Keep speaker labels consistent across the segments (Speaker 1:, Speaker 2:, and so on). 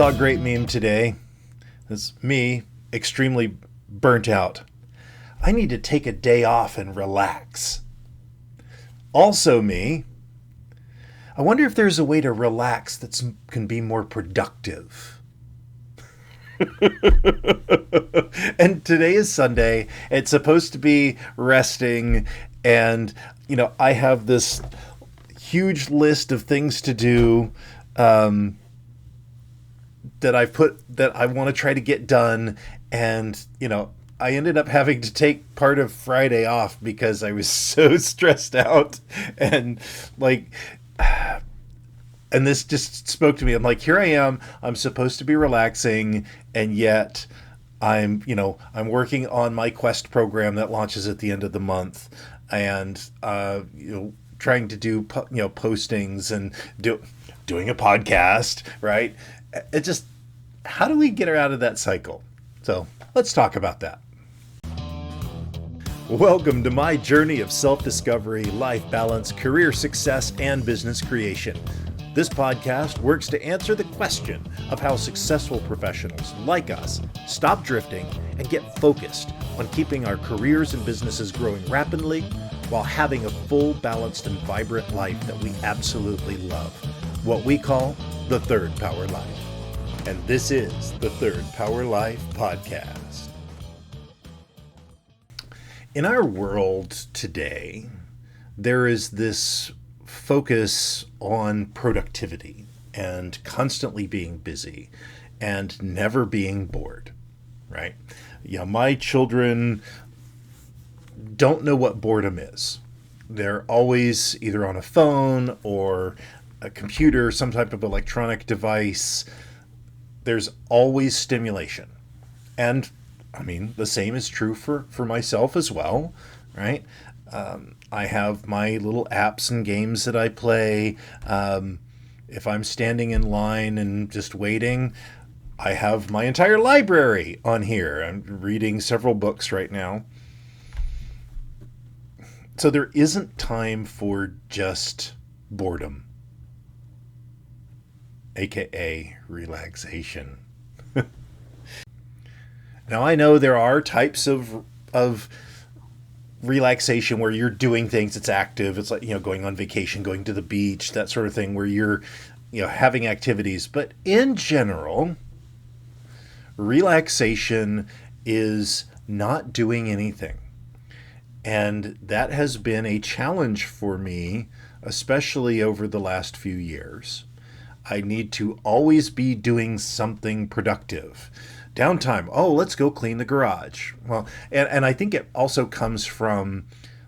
Speaker 1: saw a great meme today. It's me, extremely burnt out. I need to take a day off and relax. Also me, I wonder if there's a way to relax that can be more productive. And today is Sunday. It's supposed to be resting. And, I have this huge list of things to do that I want to try to get done. And, I ended up having to take part of Friday off because I was so stressed out and and this just spoke to me. I'm like, here I am. I'm supposed to be relaxing, and yet I'm working on my Quest program that launches at the end of the month, and trying to do postings and doing a podcast, right? It just, how do we get her out of that cycle? So let's talk about that. Welcome to my journey of self-discovery, life balance, career success, and business creation. This podcast works to answer the question of how successful professionals like us stop drifting and get focused on keeping our careers and businesses growing rapidly while having a full, balanced, and vibrant life that we absolutely love. What we call the Third Power Life. And this is the Third Power Life Podcast. In our world today, there is this focus on productivity and constantly being busy and never being bored, right? My children don't know what boredom is. They're always either on a phone or a computer, some type of electronic device. There's always stimulation. And the same is true for myself as well, right? I have my little apps and games that I play. If I'm standing in line and just waiting, I have my entire library on here. I'm reading several books right now. So there isn't time for just boredom, aka relaxation. Now I know there are types of relaxation where you're doing things, it's active, it's like going on vacation, going to the beach, that sort of thing, where you're having activities. But in general, relaxation is not doing anything, and that has been a challenge for me, especially over the last few years. I need to always be doing something productive. Downtime. Oh, let's go clean the garage. Well, and I think it also comes from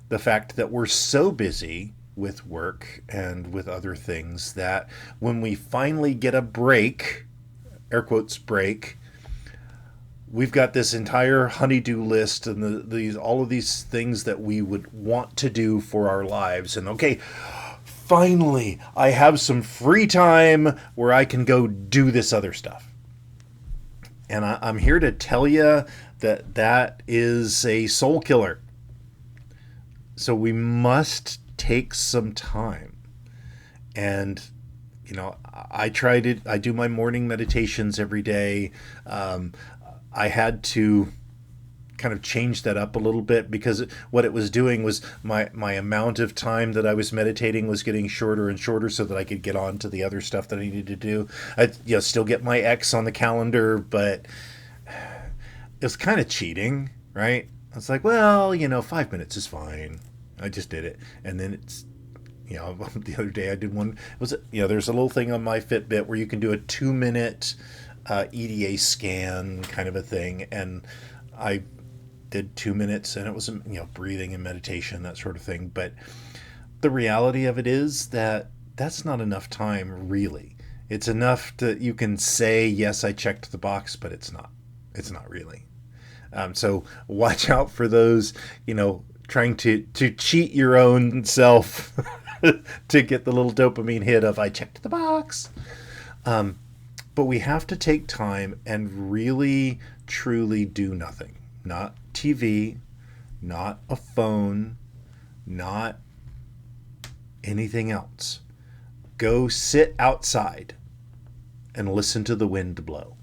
Speaker 1: the fact that we're so busy with work and with other things that when we finally get a break, air quotes break, we've got this entire honey-do list and all of these things that we would want to do for our lives. And okay, finally, I have some free time where I can go do this other stuff. And I'm here to tell you that is a soul killer. So we must take some time. And, I do my morning meditations every day. I had to kind of change that up a little bit because what it was doing was my amount of time that I was meditating was getting shorter and shorter so that I could get on to the other stuff that I needed to do. I still get my X on the calendar, but it was kind of cheating, right? I was like, well, 5 minutes is fine. I just did it. And then it's, the other day I did one, there's a little thing on my Fitbit where you can do a 2-minute EDA scan kind of a thing. And I did 2 minutes, and it was breathing and meditation, that sort of thing. But the reality of it is that that's not enough time, really. It's enough that you can say, yes, I checked the box, but it's not really. So watch out for those trying to cheat your own self to get the little dopamine hit of I checked the box. But we have to take time and really truly do nothing. Not TV, not a phone, not anything else. Go sit outside and listen to the wind blow.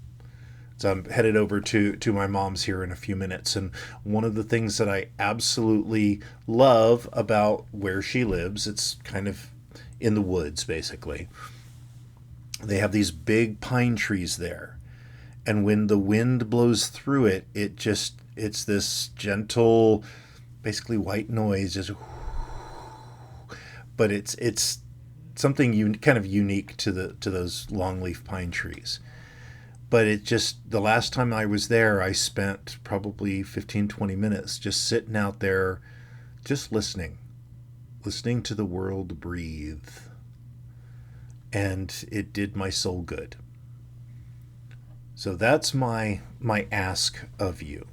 Speaker 1: So I'm headed over to my mom's here in a few minutes. And one of the things that I absolutely love about where she lives, it's kind of in the woods, basically. They have these big pine trees there. And when the wind blows through it, it's this gentle, basically white noise, just, but it's something kind of unique to those longleaf pine trees. But it just, the last time I was there, I spent probably 15-20 minutes just sitting out there, just listening to the world breathe. And it did my soul good. So that's my ask of you,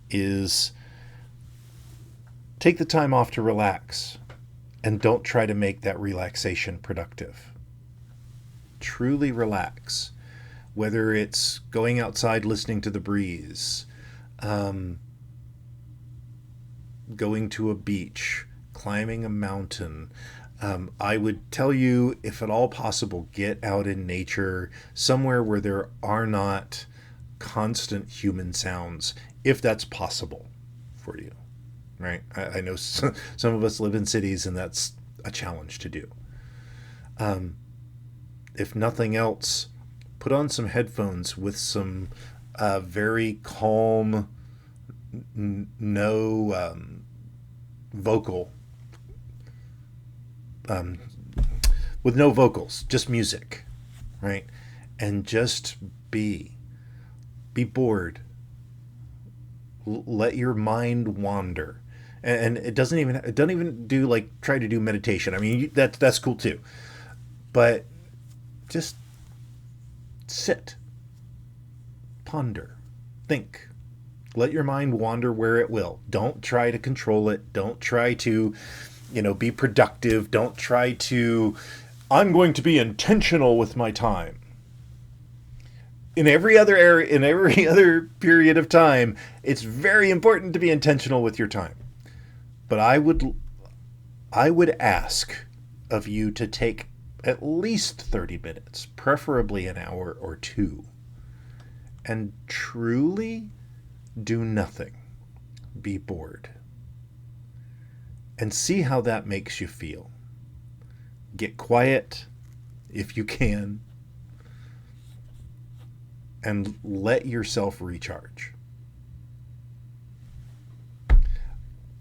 Speaker 1: is take the time off to relax, and don't try to make that relaxation productive. Truly relax. Whether it's going outside listening to the breeze, going to a beach, climbing a mountain. I would tell you, if at all possible, get out in nature, somewhere where there are not constant human sounds, if that's possible for you, right? I know some of us live in cities, and that's a challenge to do. If nothing else, put on some headphones with some very calm, no vocal, with no vocals, just music, right? And just be bored. Let your mind wander. And it doesn't even do like try to do meditation. I mean, that's cool too. But just sit, ponder, think. Let your mind wander where it will. Don't try to control it. Don't try to, be productive. Don't try to, I'm going to be intentional with my time. In every other area, in every other period of time, it's very important to be intentional with your time. But I would ask of you to take at least 30 minutes, preferably an hour or two, and truly do nothing. Be bored. And see how that makes you feel. Get quiet if you can, and let yourself recharge.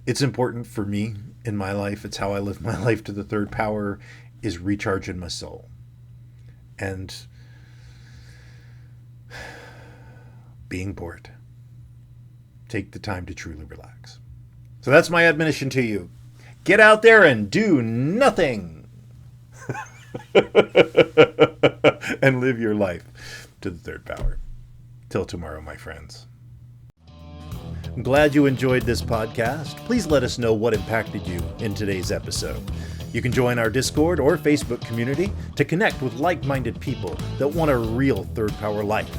Speaker 1: It's important for me in my life. It's how I live my life to the third power, is recharging my soul. And being bored. Take the time to truly relax. So that's my admonition to you. Get out there and do nothing. And live your life to the third power. Till tomorrow, my friends. I'm glad you enjoyed this podcast. Please let us know what impacted you in today's episode. You can join our Discord or Facebook community to connect with like-minded people that want a real third power life.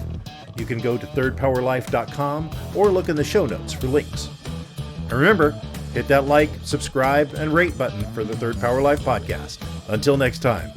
Speaker 1: You can go to thirdpowerlife.com or look in the show notes for links. And remember, hit that like, subscribe, and rate button for the Third Power Life podcast. Until next time.